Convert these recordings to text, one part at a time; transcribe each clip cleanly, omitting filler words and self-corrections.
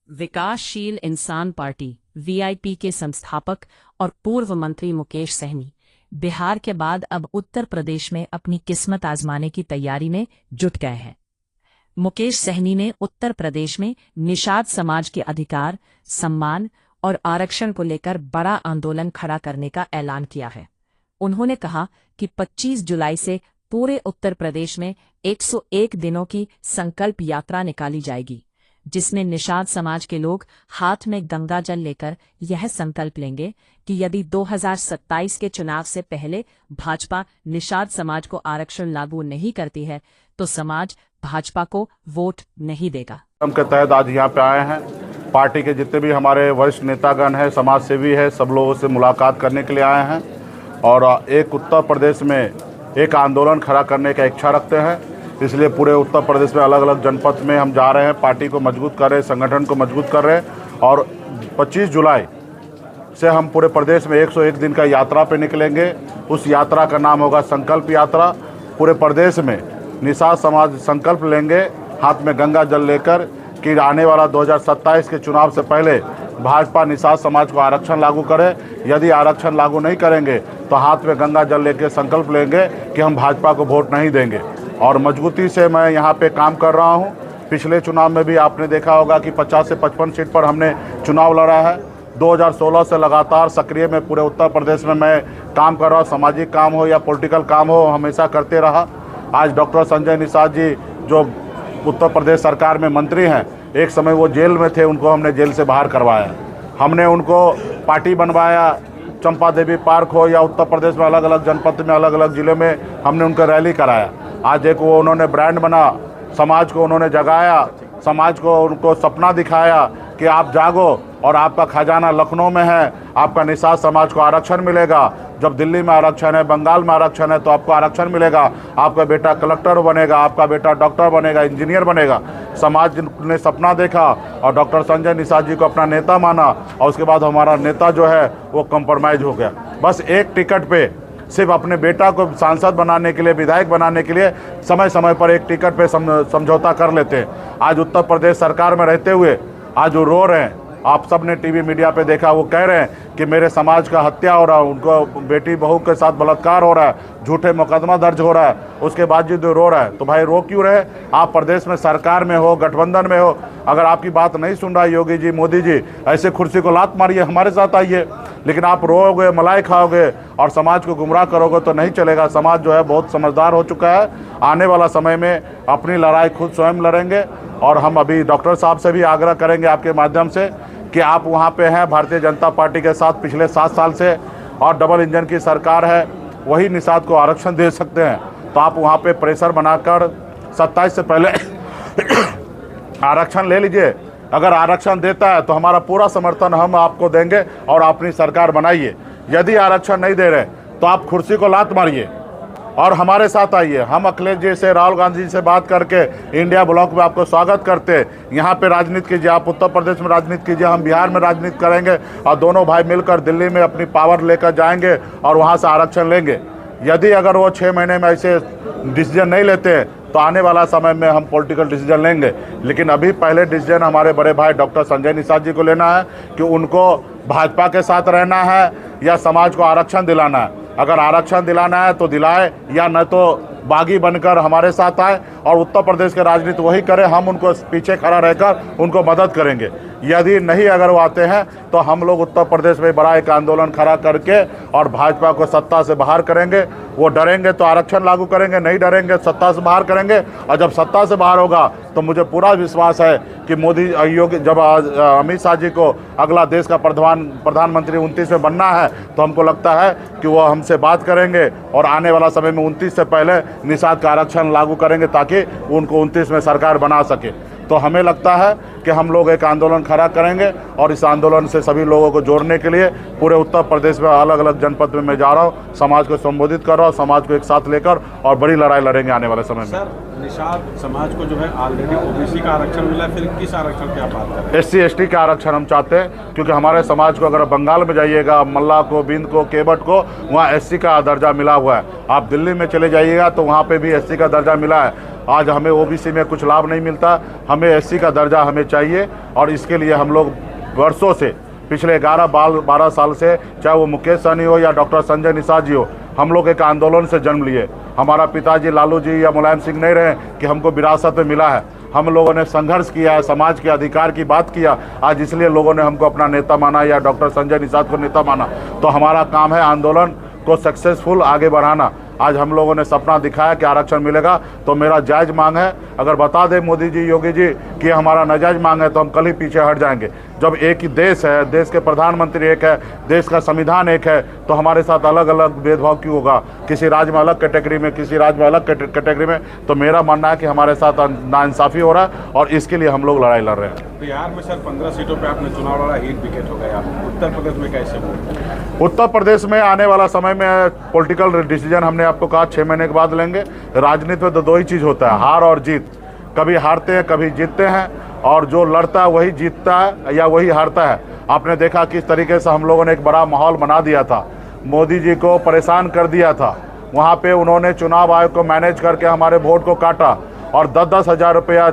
विकासशील इंसान party VIP के संस्थापक और पूर्व मंत्री मुकेश सहनी बिहार के बाद अब उत्तर प्रदेश में अपनी किस्मत आजमाने की तैयारी में जुट गए हैं। मुकेश सहनी ने उत्तर प्रदेश में निषाद समाज के अधिकार, सम्मान और आरक्षण को लेकर बड़ा आंदोलन खड़ा करने का ऐलान किया है। उन्होंने कहा कि 25 जुलाई से पूरे उत्तर प्रदेश में 101 दिनों की संकल्प यात्रा निकाली जाएगी, जिसमें निषाद समाज के लोग हाथ में गंगा जल लेकर यह संकल्प लेंगे कि यदि 2027 के चुनाव से पहले भाजपा निषाद समाज को आरक्षण लागू नहीं करती है तो समाज भाजपा को वोट नहीं देगा। के तहत आज यहाँ पे आए हैं। पार्टी के जितने भी हमारे वरिष्ठ नेतागण हैं, समाज सेवी है, सब लोगों से मुलाकात करने के लिए आए हैं और एक उत्तर प्रदेश में एक आंदोलन खड़ा करने का इच्छा रखते हैं। इसलिए पूरे उत्तर प्रदेश में अलग अलग जनपद में हम जा रहे हैं, पार्टी को मजबूत कर रहे हैं, संगठन को मजबूत कर रहे हैं और 25 जुलाई से हम पूरे प्रदेश में 101 दिन का यात्रा पे निकलेंगे। उस यात्रा का नाम होगा संकल्प यात्रा। पूरे प्रदेश में निषाद समाज संकल्प लेंगे हाथ में गंगा जल लेकर कि आने वाला 2027 के चुनाव से पहले भाजपा निषाद समाज को आरक्षण लागू करे। यदि आरक्षण लागू नहीं करेंगे तो हाथ में गंगा जल लेकर संकल्प लेंगे कि हम भाजपा को वोट नहीं देंगे। और मजबूती से मैं यहाँ पे काम कर रहा हूँ। पिछले चुनाव में भी आपने देखा होगा कि 50 से 55 सीट पर हमने चुनाव लड़ा है। 2016 से लगातार सक्रिय में पूरे उत्तर प्रदेश में मैं काम कर रहा हूँ। सामाजिक काम हो या पॉलिटिकल काम हो, हमेशा करते रहा। आज डॉक्टर संजय निषाद जी जो उत्तर प्रदेश सरकार में मंत्री हैं, एक समय वो जेल में थे, उनको हमने जेल से बाहर करवाया। हमने उनको पार्टी बनवाया। चंपा देवी पार्क हो या उत्तर प्रदेश में अलग अलग जनपद में अलग अलग ज़िले में हमने उनका रैली कराया। आज एक वो उन्होंने ब्रांड बना, समाज को उन्होंने जगाया, समाज को उनको सपना दिखाया कि आप जागो और आपका खजाना लखनऊ में है, आपका निषाद समाज को आरक्षण मिलेगा। जब दिल्ली में आरक्षण है, बंगाल में आरक्षण है तो आपको आरक्षण मिलेगा। आपका बेटा कलेक्टर बनेगा, आपका बेटा डॉक्टर बनेगा, इंजीनियर बनेगा। समाज ने सपना देखा और डॉक्टर संजय निषाद जी को अपना नेता माना और उसके बाद हमारा नेता जो है वो कंप्रोमाइज़ हो गया। बस एक टिकट पे सिर्फ अपने बेटा को सांसद बनाने के लिए, विधायक बनाने के लिए समय समय पर एक टिकट पे समझौता कर लेते हैं। आज उत्तर प्रदेश सरकार में रहते हुए आज वो रो रहे हैं। आप सब ने टीवी मीडिया पे देखा, वो कह रहे हैं कि मेरे समाज का हत्या हो रहा है, उनको बेटी बहू के साथ बलात्कार हो रहा है, झूठे मुकदमा दर्ज हो रहा है, उसके बाद जो रो रहा है। तो भाई रो क्यों रहे? आप प्रदेश में सरकार में हो, गठबंधन में हो, अगर आपकी बात नहीं सुन रहा है योगी जी, मोदी जी, ऐसे कुर्सी को लात मारिए, हमारे साथ आइए। लेकिन आप रोओगे, मलाई खाओगे और समाज को गुमराह करोगे तो नहीं चलेगा। समाज जो है बहुत समझदार हो चुका है। आने वाला समय में अपनी लड़ाई खुद स्वयं लड़ेंगे और हम अभी डॉक्टर साहब से भी आग्रह करेंगे आपके माध्यम से कि आप वहाँ पे हैं भारतीय जनता पार्टी के साथ पिछले 7 साल से और डबल इंजन की सरकार है, वही निषाद को आरक्षण दे सकते हैं। तो आप वहाँ पे प्रेशर बनाकर 27 से पहले आरक्षण ले लीजिए। अगर आरक्षण देता है तो हमारा पूरा समर्थन हम आपको देंगे और अपनी सरकार बनाइए। यदि आरक्षण नहीं दे रहे तो आप कुर्सी को लात मारिए और हमारे साथ आइए। हम अखिलेश जी से, राहुल गांधी जी से बात करके इंडिया ब्लॉक में आपको स्वागत करते हैं। यहाँ पे राजनीति कीजिए, आप उत्तर प्रदेश में राजनीति कीजिए, हम बिहार में राजनीति करेंगे और दोनों भाई मिलकर दिल्ली में अपनी पावर लेकर जाएंगे और वहाँ से आरक्षण लेंगे। यदि अगर वो 6 महीने में ऐसे डिसीजन नहीं लेते हैं तो आने वाला समय में हम पॉलिटिकल डिसीजन लेंगे। लेकिन अभी पहले डिसीजन हमारे बड़े भाई डॉक्टर संजय निषाद जी को लेना है कि उनको भाजपा के साथ रहना है या समाज को आरक्षण दिलाना है। अगर आरक्षण दिलाना है तो दिलाए, या न तो बागी बनकर हमारे साथ आए और उत्तर प्रदेश के राजनीति वही करे। हम उनको पीछे खड़ा रहकर उनको मदद करेंगे। यदि नहीं अगर वो आते हैं तो हम लोग उत्तर प्रदेश में बड़ा एक आंदोलन खड़ा करके और भाजपा को सत्ता से बाहर करेंगे। वो डरेंगे तो आरक्षण लागू करेंगे, नहीं डरेंगे सत्ता से बाहर करेंगे। और जब सत्ता से बाहर होगा तो मुझे पूरा विश्वास है कि मोदी योगी जब अमित शाह जी को अगला देश का प्रधानमंत्री 29 में बनना है तो हमको लगता है कि वो हमसे बात करेंगे और आने वाला समय में 29 से पहले निषाद का आरक्षण लागू करेंगे ताकि उनको 29 में सरकार बना सके। तो हमें लगता है कि हम लोग एक आंदोलन खड़ा करेंगे और इस आंदोलन से सभी लोगों को जोड़ने के लिए पूरे उत्तर प्रदेश में अलग अलग जनपद में मैं जा रहा हूँ, समाज को संबोधित कर रहा हूँ, समाज को एक साथ लेकर और बड़ी लड़ाई लड़ेंगे आने वाले समय में। निषाद समाज को जो है ऑलरेडी ओबीसी का आरक्षण मिला, फिर किस आरक्षण की आप बात कर रहे हैं? SC ST का आरक्षण हम चाहते हैं, क्योंकि हमारे समाज को अगर बंगाल में जाइएगा, मल्ला को, बिंद को, केवट को, वहाँ SC का दर्जा मिला हुआ है। आप दिल्ली में चले जाइएगा तो वहाँ पे भी SC का दर्जा मिला है। आज हमें OBC में कुछ लाभ नहीं मिलता, हमें SC का दर्जा हमें चाहिए। और इसके लिए हम लोग वर्षों से, पिछले 11-12 साल से, चाहे वो मुकेश सहनी हो या डॉक्टर संजय निषाद जी हो, हम लोग एक आंदोलन से जन्म लिए। हमारा पिताजी लालू जी या मुलायम सिंह नहीं रहे कि हमको विरासत में मिला है। हम लोगों ने संघर्ष किया है, समाज के अधिकार की बात किया, आज इसलिए लोगों ने हमको अपना नेता माना या डॉक्टर संजय निषाद को नेता माना। तो हमारा काम है आंदोलन को सक्सेसफुल आगे बढ़ाना। आज हम लोगों ने सपना दिखाया कि आरक्षण मिलेगा, तो मेरा जायज़ मांग है। अगर बता दें मोदी जी, योगी जी कि हमारा नाजायज़ मांग है, तो हम कल ही पीछे हट जाएंगे। जब एक ही देश है, देश के प्रधानमंत्री एक है, देश का संविधान एक है, तो हमारे साथ अलग अलग भेदभाव क्यों होगा? किसी राज्य में अलग कैटेगरी में, किसी राज्य में अलग कैटेगरी में। तो मेरा मानना है कि हमारे साथ नाइंसाफ़ी हो रहा है और इसके लिए हम लोग लड़ाई लड़ रहे हैं। बिहार में सर 15 सीटों पर आपने चुनाव लड़ा, 1 विकेट हो गया। उत्तर प्रदेश में कैसे हुआ? उत्तर प्रदेश में आने वाला समय में पॉलिटिकल डिसीजन हमने आपको कहा 6 महीने के बाद लेंगे। राजनीति में तो 2 ही चीज़ होता है, हार और जीत। कभी हारते हैं, कभी जीतते हैं, और जो लड़ता है वही जीतता है या वही हारता है। आपने देखा किस तरीके से हम लोगों ने एक बड़ा माहौल बना दिया था, मोदी जी को परेशान कर दिया था। वहाँ पे उन्होंने चुनाव आयोग को मैनेज करके हमारे वोट को काटा और 10-10 हज़ार रुपया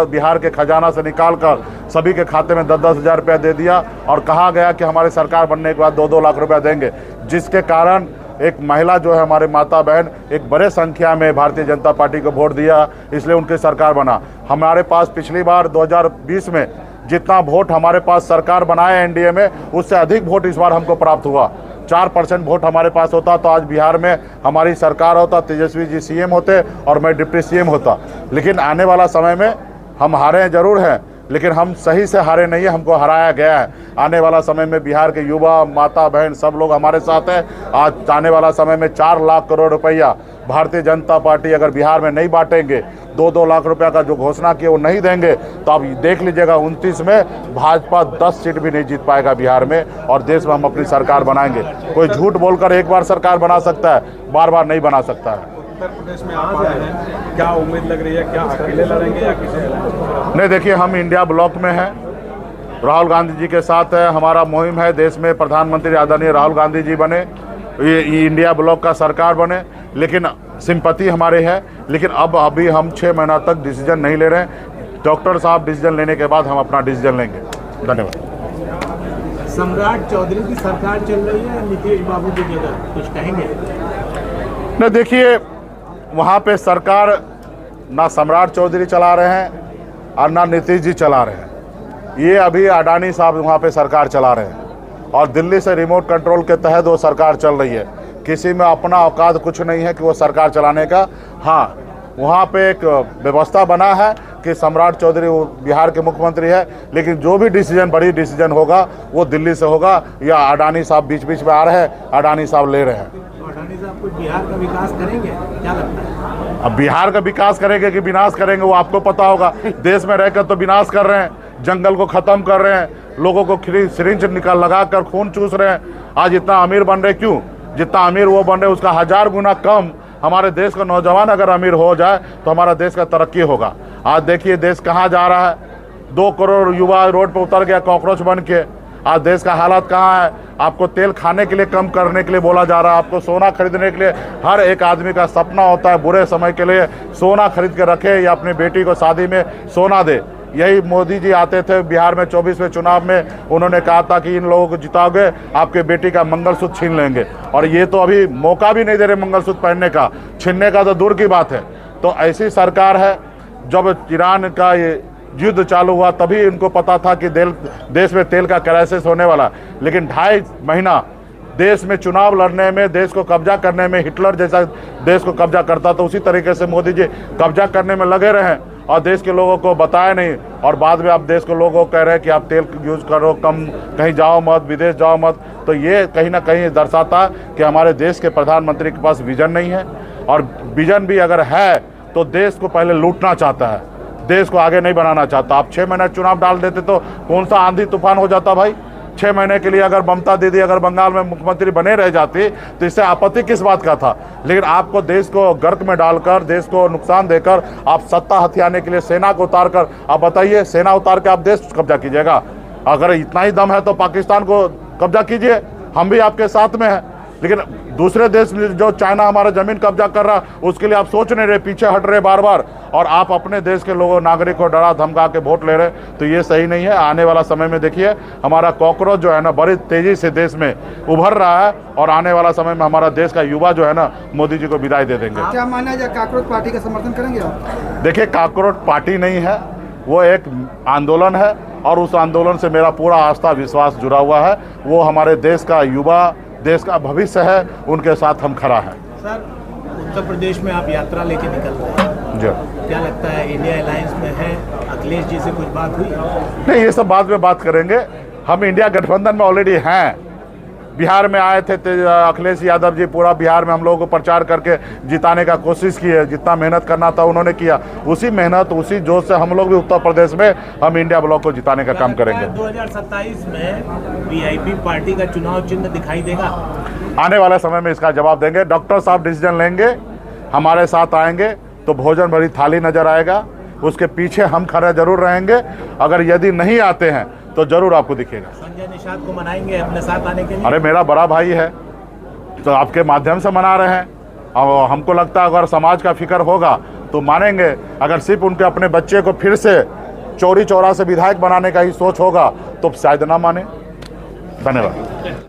बिहार के खजाना से निकाल कर सभी के खाते में 10-10 हज़ार रुपया दे दिया और कहा गया कि हमारी सरकार बनने के बाद 2-2 लाख रुपया देंगे, जिसके कारण एक महिला जो है, हमारे माता बहन, एक बड़े संख्या में भारतीय जनता पार्टी को वोट दिया, इसलिए उनकी सरकार बना। हमारे पास पिछली बार 2020 में जितना वोट हमारे पास सरकार बनाए NDA में, उससे अधिक वोट इस बार हमको प्राप्त हुआ। 4% वोट हमारे पास होता तो आज बिहार में हमारी सरकार होता, तेजस्वी जी CM होते और मैं डिप्टी CM होता। लेकिन आने वाला समय में हम हारे जरूर हैं, लेकिन हम सही से हारे नहीं है, हमको हराया गया है। आने वाला समय में बिहार के युवा, माता बहन सब लोग हमारे साथ हैं। आज आने वाला समय में 4 लाख करोड़ रुपया भारतीय जनता पार्टी अगर बिहार में नहीं बांटेंगे, 2-2 लाख रुपया का जो घोषणा की वो नहीं देंगे, तो आप देख लीजिएगा 29 में भाजपा 10 सीट भी नहीं जीत पाएगा बिहार में, और देश में हम अपनी सरकार बनाएंगे। कोई झूठ बोलकर एक बार सरकार बना सकता है, बार बार नहीं बना सकता है। उत्तर प्रदेश में आप आए हैं, क्या उम्मीद लग रही है? क्या अकेले लड़ेंगे या किसी? नहीं, देखिए, हम इंडिया ब्लॉक में हैं, राहुल गांधी जी के साथ है। हमारा मुहिम है देश में प्रधानमंत्री आदरणीय राहुल गांधी जी बने, ये इंडिया ब्लॉक का सरकार बने, लेकिन सिंपैथी हमारे है। लेकिन अभी हम 6 महीना तक डिसीजन नहीं ले रहे हैं। डॉक्टर साहब डिसीजन लेने के बाद हम अपना डिसीजन लेंगे। धन्यवाद। सम्राट चौधरी की सरकार चल रही है नीतीश बाबू की जगह, कुछ कहेंगे? नहीं, देखिए, वहाँ पे सरकार ना सम्राट चौधरी चला रहे हैं और ना नीतीश जी चला रहे हैं। ये अभी अडानी साहब वहाँ पे सरकार चला रहे हैं और दिल्ली से रिमोट कंट्रोल के तहत वो सरकार चल रही है। किसी में अपना औकात कुछ नहीं है कि वो सरकार चलाने का। हाँ, वहाँ पे एक व्यवस्था बना है कि सम्राट चौधरी वो बिहार के मुख्यमंत्री है, लेकिन जो भी डिसीजन, बड़ी डिसीजन होगा वो दिल्ली से होगा, या अडानी साहब बीच बीच में आ रहे हैं, अडानी साहब ले रहे हैं। अडानी साहब कुछ बिहार का विकास करेंगे, क्या लगता है? अब बिहार का विकास करेंगे कि विनाश करेंगे वो आपको पता होगा। देश में रहकर तो विनाश कर रहे हैं, जंगल को ख़त्म कर रहे हैं, लोगों को सिरिंज लगा कर खून चूस रहे हैं। आज इतना अमीर बन रहे, क्यों? जितना अमीर वो बन रहे, उसका 1000 गुना कम हमारे देश का नौजवान अगर अमीर हो जाए तो हमारा देश का तरक्की होगा। आज देखिए देश कहाँ जा रहा है। 2 करोड़ युवा रोड पर उतर गया कॉकरोच बन के। आज देश का हालत कहाँ है? आपको तेल खाने के लिए कम करने के लिए बोला जा रहा है, आपको सोना खरीदने के लिए। हर एक आदमी का सपना होता है बुरे समय के लिए सोना खरीद के रखे या अपनी बेटी को शादी में सोना दे। यही मोदी जी आते थे बिहार में 24वें चुनाव में, उन्होंने कहा था कि इन लोगों को जिताओगे आपके बेटी का मंगलसूत्र छीन लेंगे, और ये तो अभी मौका भी नहीं दे रहे मंगलसूत्र पहनने का, छीनने का तो दूर की बात है। तो ऐसी सरकार है। जब ईरान का ये युद्ध चालू हुआ तभी इनको पता था कि देश में तेल का क्राइसिस होने वाला, लेकिन 2.5 महीना देश में चुनाव लड़ने में, देश को कब्जा करने में, हिटलर जैसा देश को कब्जा करता तो उसी तरीके से मोदी जी कब्जा करने में लगे रहे और देश के लोगों को बताया नहीं, और बाद में आप देश के लोगों को कह रहे हैं कि आप तेल यूज करो कम, कहीं जाओ मत, विदेश जाओ मत। तो ये कहीं ना कहीं दर्शाता कि हमारे देश के प्रधानमंत्री के पास विजन नहीं है, और विजन भी अगर है तो देश को पहले लूटना चाहता है, देश को आगे नहीं बनाना चाहता। आप 6 महीने चुनाव डाल देते तो कौन सा आंधी तूफान हो जाता भाई। 6 महीने के लिए अगर ममता दीदी अगर बंगाल में मुख्यमंत्री बने रह जाती तो इससे आपत्ति किस बात का था। लेकिन आपको देश को गर्क में डालकर, देश को नुकसान देकर आप सत्ता हथियाने के लिए सेना को उतार कर, आप बताइए, सेना उतार के आप देश कब्जा कीजिएगा? अगर इतना ही दम है तो पाकिस्तान को कब्जा कीजिए, हम भी आपके साथ में हैं। लेकिन दूसरे देश में जो चाइना हमारा ज़मीन कब्जा कर रहा, उसके लिए आप सोच नहीं रहे, पीछे हट रहे बार बार, और आप अपने देश के लोगों नागरिक को डरा धमका के वोट ले रहे, तो ये सही नहीं है। आने वाला समय में देखिए हमारा कॉकरोच जो है ना बड़ी तेज़ी से देश में उभर रहा है, और आने वाला समय में हमारा देश का युवा जो है ना मोदी जी को विदाई दे देंगे। क्या मानना है, कॉकरोच पार्टी का समर्थन करेंगे आप? देखिए, कॉकरोच पार्टी नहीं है, वो एक आंदोलन है, और उस आंदोलन से मेरा पूरा आस्था विश्वास जुड़ा हुआ है। वो हमारे देश का युवा, देश का भविष्य है, उनके साथ हम खड़ा हैं। सर, उत्तर प्रदेश में आप यात्रा लेके निकल रहे हैं जी, क्या लगता है इंडिया अलायंस में है? अखिलेश जी से कुछ बात हुई? नहीं, ये सब बाद में बात करेंगे। हम इंडिया गठबंधन में ऑलरेडी हैं। बिहार में आए थे अखिलेश यादव जी, पूरा बिहार में हम लोगों को प्रचार करके जिताने का कोशिश की है। जितना मेहनत करना था उन्होंने किया, उसी मेहनत उसी जोश से हम लोग भी उत्तर प्रदेश में हम इंडिया ब्लॉक को जिताने का काम करेंगे। 2027 में वीआईपी पार्टी का चुनाव चिन्ह दिखाई देगा? आने वाले समय में इसका जवाब देंगे। डॉक्टर साहब डिसीजन लेंगे, हमारे साथ आएंगे तो भोजन भरी थाली नजर आएगा, उसके पीछे हम खड़े जरूर रहेंगे। अगर यदि नहीं आते हैं तो जरूर आपको दिखेगा। संजय निषाद को मनाएंगे अपने साथ आने के लिए? अरे, मेरा बड़ा भाई है, तो आपके माध्यम से मना रहे हैं। और हमको लगता है अगर समाज का फिक्र होगा तो मानेंगे। अगर सिर्फ उनके अपने बच्चे को फिर से चौरी चौरा से विधायक बनाने का ही सोच होगा तो शायद ना माने। धन्यवाद।